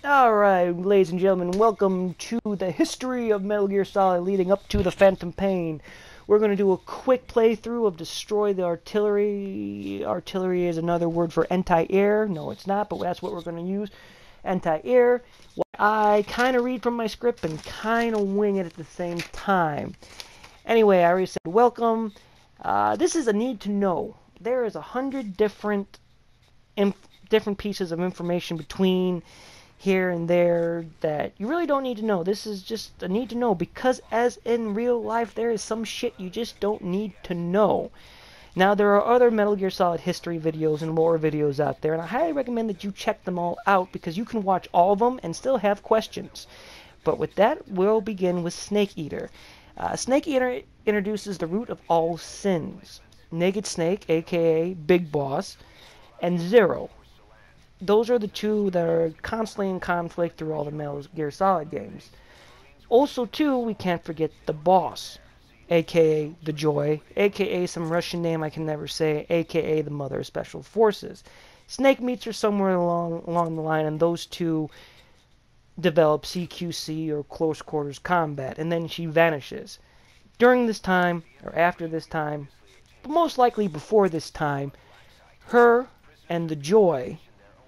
Alright, ladies and gentlemen, welcome to the history of Metal Gear Solid leading up to the Phantom Pain. We're going to do a quick playthrough of Destroy the Artillery. Artillery is another word for anti-air. No, it's not, but that's what we're going to use. Anti-air. I kind of read from my script and kind of wing it at the same time. Anyway, I already said welcome. This is a need to know. There is 100 different pieces of information between here and there that you really don't need to know. This is just a need to know because as in real life there is some shit you just don't need to know. Now there are other Metal Gear Solid history videos and lore videos out there, and I highly recommend that you check them all out because you can watch all of them and still have questions. But with that, we'll begin with Snake Eater. Snake Eater introduces the root of all sins. Naked Snake, aka Big Boss, and Zero. Those are the two that are constantly in conflict through all the Metal Gear Solid games. Also, too, we can't forget the boss, aka the Joy, aka some Russian name I can never say, aka the Mother of Special Forces. Snake meets her somewhere along the line, and those two develop CQC, or Close Quarters Combat, and then she vanishes. During this time, or after this time, but most likely before this time, her and the Joy,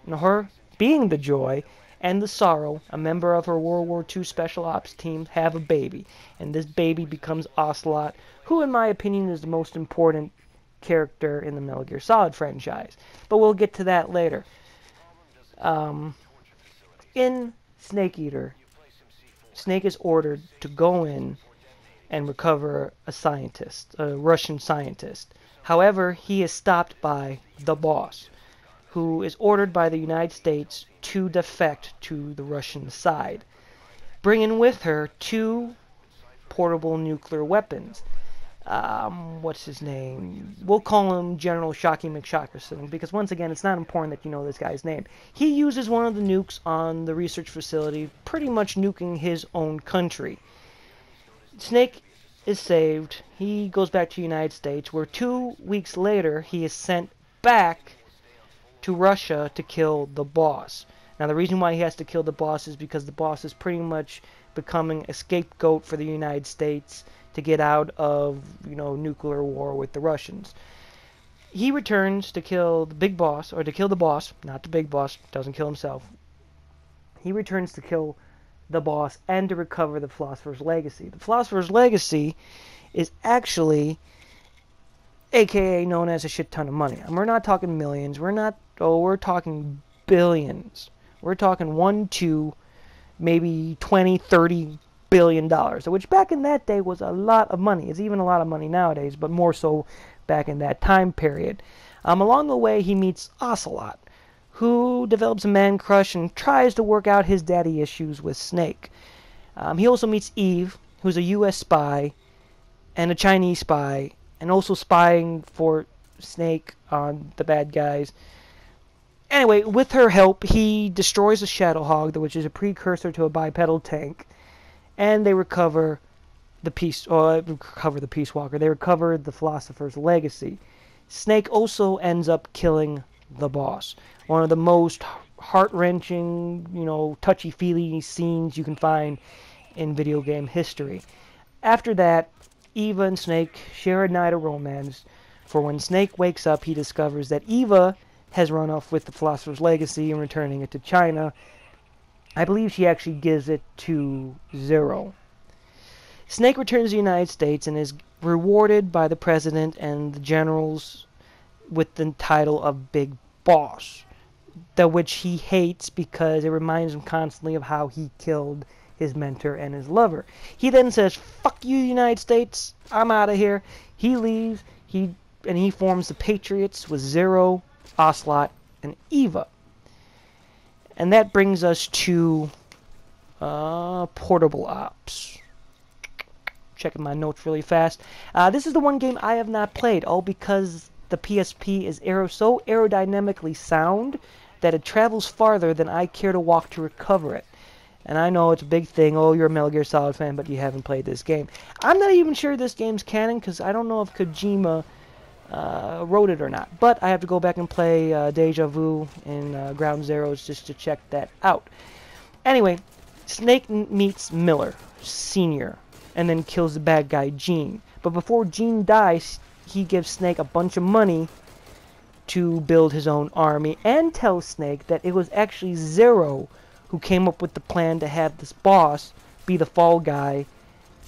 her being the Joy, and the Sorrow, a member of her World War II Special Ops team, have a baby. And this baby becomes Ocelot, who in my opinion is the most important character in the Metal Gear Solid franchise. But we'll get to that later. In Snake Eater, Snake is ordered to go in and recover a scientist, a Russian scientist. However, he is stopped by the boss, who is ordered by the United States to defect to the Russian side, bringing with her two portable nuclear weapons. What's his name? We'll call him General Shocky McShockerson, because once again, it's not important that you know this guy's name. He uses one of the nukes on the research facility, pretty much nuking his own country. Snake is saved. He goes back to the United States, where 2 weeks later, he is sent back to Russia to kill the boss. Now the reason why he has to kill the boss is because the boss is pretty much becoming a scapegoat for the United States to get out of, nuclear war with the Russians. He returns to kill the big boss, or to kill the boss, not the big boss, doesn't kill himself. He returns to kill the boss and to recover the Philosopher's Legacy. The Philosopher's Legacy is actually aka known as a shit ton of money. And we're not talking millions. We're talking billions. We're talking 1, 2, maybe 20, 30 billion dollars, which back in that day was a lot of money. It's even a lot of money nowadays, but more so back in that time period. Along the way, he meets Ocelot, who develops a man crush and tries to work out his daddy issues with Snake. He also meets Eve, who's a U.S. spy and a Chinese spy, and also spying for Snake on the bad guys. Anyway, with her help, he destroys a Shadow Hog, which is a precursor to a bipedal tank, and they recover the Peace Walker. They recover the Philosopher's Legacy. Snake also ends up killing the boss. One of the most heart-wrenching, touchy-feely scenes you can find in video game history. After that, Eva and Snake share a night of romance, for when Snake wakes up, he discovers that Eva has run off with the Philosopher's Legacy and returning it to China. I believe she actually gives it to Zero. Snake returns to the United States and is rewarded by the President and the generals with the title of Big Boss, which he hates because it reminds him constantly of how he killed his mentor and his lover. He then says, "Fuck you, United States, I'm out of here." He leaves, he forms the Patriots with Zero, Ocelot, and Eva. And that brings us to Portable Ops. Checking my notes really fast. This is the one game I have not played, all because the PSP is so aerodynamically sound that it travels farther than I care to walk to recover it. And I know it's a big thing, oh, you're a Metal Gear Solid fan, but you haven't played this game. I'm not even sure this game's canon, because I don't know if Kojima wrote it or not. But I have to go back and play Deja Vu and Ground Zeroes just to check that out. Anyway, Snake meets Miller Sr. and then kills the bad guy, Gene. But before Gene dies, he gives Snake a bunch of money to build his own army and tells Snake that it was actually Zero who came up with the plan to have this boss be the fall guy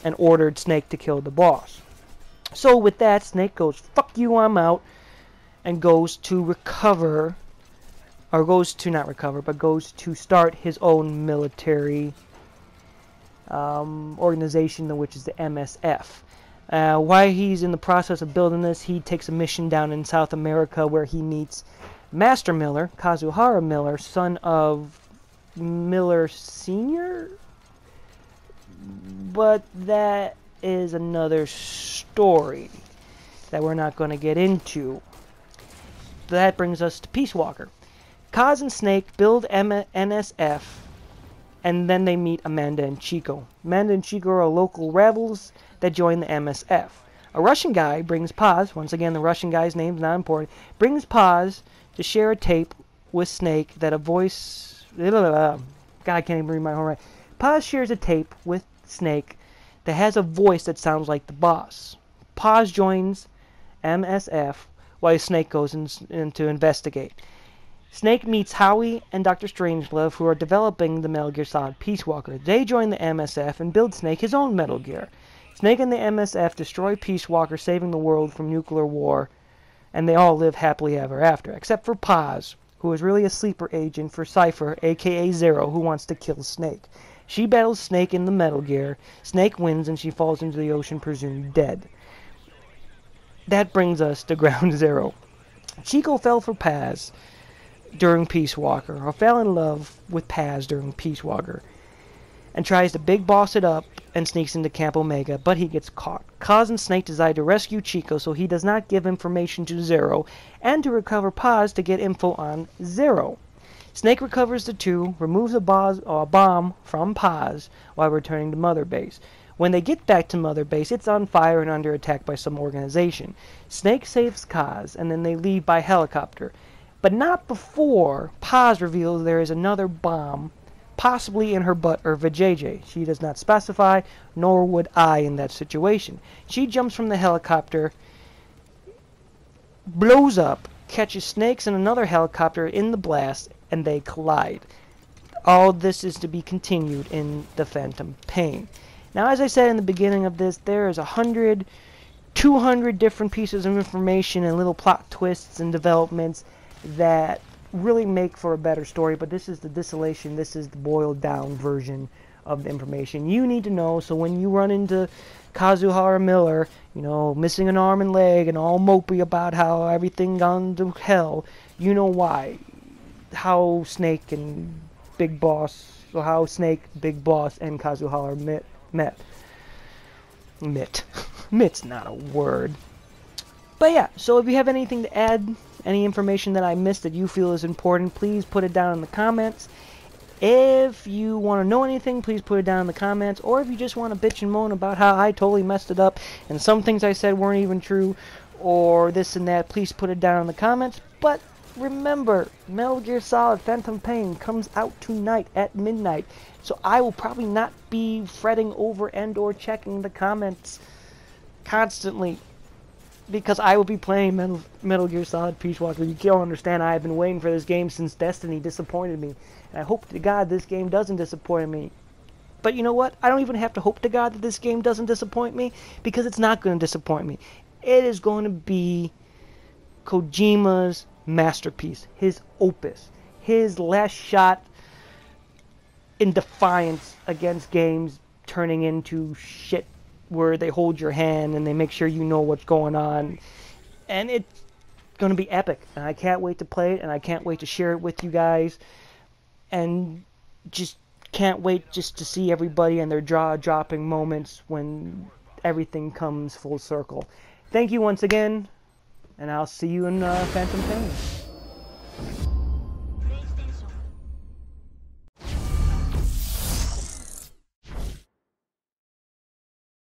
and ordered Snake to kill the boss. So with that, Snake goes, "Fuck you, I'm out," and goes to recover, or goes to not recover, but goes to start his own military organization, which is the MSF. While he's in the process of building this, he takes a mission down in South America where he meets Master Miller, Kazuhara Miller, son of Miller Sr.? But that is another story that we're not going to get into. That brings us to Peace Walker. Kaz and Snake build NSF, and then they meet Amanda and Chico. Amanda and Chico are local rebels that join the MSF. A Russian guy brings Paz, once again the Russian guy's name's not important, brings Paz to share a tape with Snake that a voice... God, I can't even read my own right. Paz shares a tape with Snake that has a voice that sounds like the boss. Paz joins MSF while Snake goes in to investigate. Snake meets Howie and Dr. Strangelove, who are developing the Metal Gear Solid Peace Walker. They join the MSF and build Snake his own Metal Gear. Snake and the MSF destroy Peace Walker, saving the world from nuclear war, and they all live happily ever after, except for Paz, who is really a sleeper agent for Cypher, aka Zero, who wants to kill Snake. She battles Snake in the Metal Gear. Snake wins and she falls into the ocean, presumed dead. That brings us to Ground Zero. Chico fell for Paz during Peace Walker, or fell in love with Paz during Peace Walker, and tries to big boss it up and sneaks into Camp Omega, but he gets caught. Kaz and Snake decide to rescue Chico so he does not give information to Zero, and to recover Paz to get info on Zero. Snake recovers the two, removes a bomb from Paz while returning to Mother Base. When they get back to Mother Base, it's on fire and under attack by some organization. Snake saves Kaz, and then they leave by helicopter. But not before Paz reveals there is another bomb, possibly in her butt or vajayjay. She does not specify, nor would I in that situation. She jumps from the helicopter, blows up, catches Snakes and another helicopter in the blast, and they collide. All this is to be continued in the Phantom Pain. Now, as I said in the beginning of this, there is 100, 200 different pieces of information and little plot twists and developments that really make for a better story, but this is the distillation, this is the boiled down version of the information you need to know, so when you run into Kazuhara Miller, you know, missing an arm and leg and all mopey about how everything gone to hell, you know why. How Snake and Big Boss, or how Snake, Big Boss, and Kazuhara met. Mit's not a word. But yeah, so if you have anything to add, any information that I missed that you feel is important, please put it down in the comments. If you want to know anything, please put it down in the comments. Or if you just want to bitch and moan about how I totally messed it up and some things I said weren't even true, or this and that, please put it down in the comments. But remember, Metal Gear Solid Phantom Pain comes out tonight at midnight. So I will probably not be fretting over and or checking the comments constantly, because I will be playing Metal Gear Solid Peace Walker. You can't understand, I have been waiting for this game since Destiny disappointed me. And I hope to God this game doesn't disappoint me. But you know what? I don't even have to hope to God that this game doesn't disappoint me, because it's not going to disappoint me. It is going to be Kojima's masterpiece, his opus, his last shot in defiance against games turning into shit where they hold your hand and they make sure you know what's going on. And it's going to be epic. And I can't wait to play it, and I can't wait to share it with you guys. And just can't wait just to see everybody and their jaw-dropping moments when everything comes full circle. Thank you once again, and I'll see you in Phantom Pain.